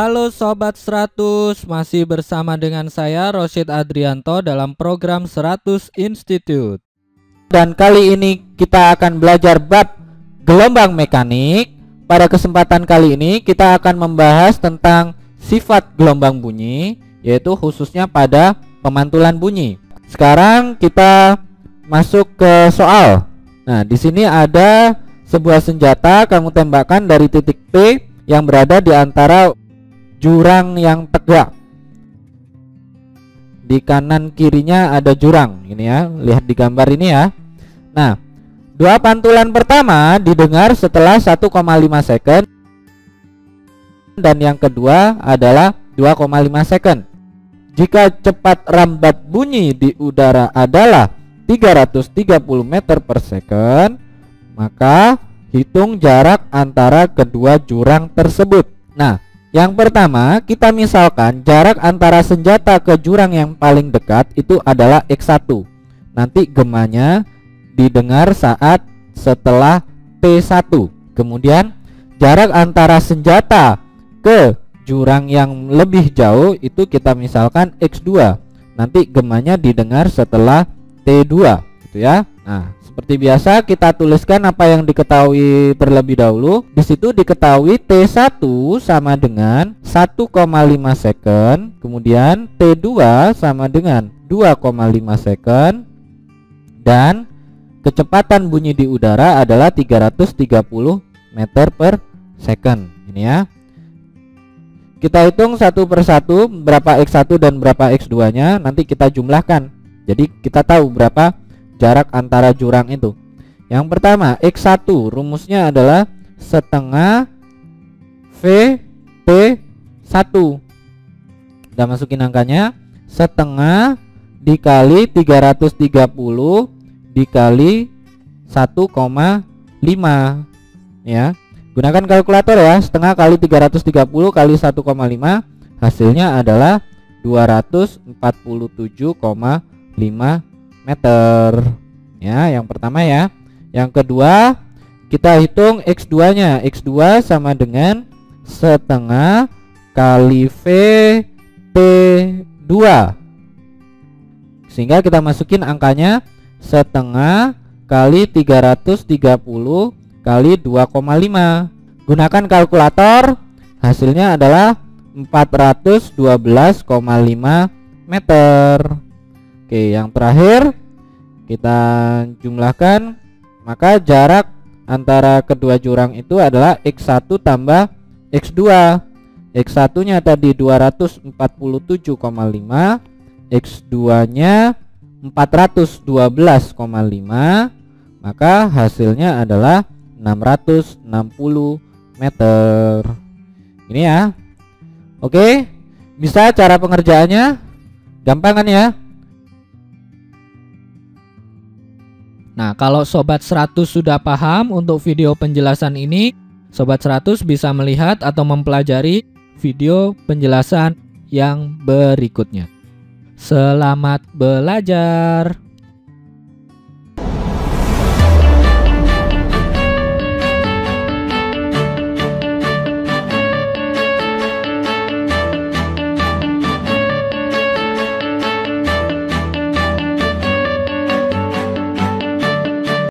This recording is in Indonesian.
Halo Sobat 100, masih bersama dengan saya Rosyid Adrianto dalam program 100 Institute. Dan kali ini kita akan belajar bab gelombang mekanik. Pada kesempatan kali ini kita akan membahas tentang sifat gelombang bunyi, yaitu khususnya pada pemantulan bunyi. Sekarang kita masuk ke soal. Nah, di sini ada sebuah senjata kamu tembakkan dari titik P yang berada di antara jurang yang tegak. Di kanan kirinya ada jurang. Ini ya, lihat di gambar ini ya. Nah, dua pantulan pertama didengar setelah 1,5 second dan yang kedua adalah 2,5 second. Jika cepat rambat bunyi di udara adalah 330 meter per second, maka hitung jarak antara kedua jurang tersebut. Nah, yang pertama, kita misalkan jarak antara senjata ke jurang yang paling dekat itu adalah X1. Nanti gemanya didengar saat setelah T1. Kemudian jarak antara senjata ke jurang yang lebih jauh itu kita misalkan X2. Nanti gemanya didengar setelah T2, gitu ya. Nah, seperti biasa kita tuliskan apa yang diketahui terlebih dahulu. Di situ diketahui T1 sama dengan 1,5 second, kemudian T2 sama dengan 2,5 second, dan kecepatan bunyi di udara adalah 330 meter per second. Ini ya. Kita hitung satu persatu berapa X1 dan berapa X2 nya, nanti kita jumlahkan. Jadi kita tahu berapa jarak antara jurang itu. Yang pertama, X1 rumusnya adalah setengah VT1. Kita masukin angkanya, setengah dikali 330 dikali 1,5 ya. Gunakan kalkulator ya. Setengah kali 330 kali 1,5 hasilnya adalah 247,5 meter ya, yang pertama ya. Yang kedua, kita hitung X2 nya. X2 sama dengan setengah kali VT2, sehingga kita masukin angkanya setengah kali 330 kali 2,5. Gunakan kalkulator, hasilnya adalah 412,5 meter. Oke, yang terakhir kita jumlahkan, maka jarak antara kedua jurang itu adalah X1 tambah X2. X1 nya tadi 247,5, X2 nya 412,5, maka hasilnya adalah 660 meter. Ini ya. Oke, bisa cara pengerjaannya? Gampang kan ya? Nah, kalau Sobat 100 sudah paham untuk video penjelasan ini, Sobat 100 bisa melihat atau mempelajari video penjelasan yang berikutnya. Selamat belajar!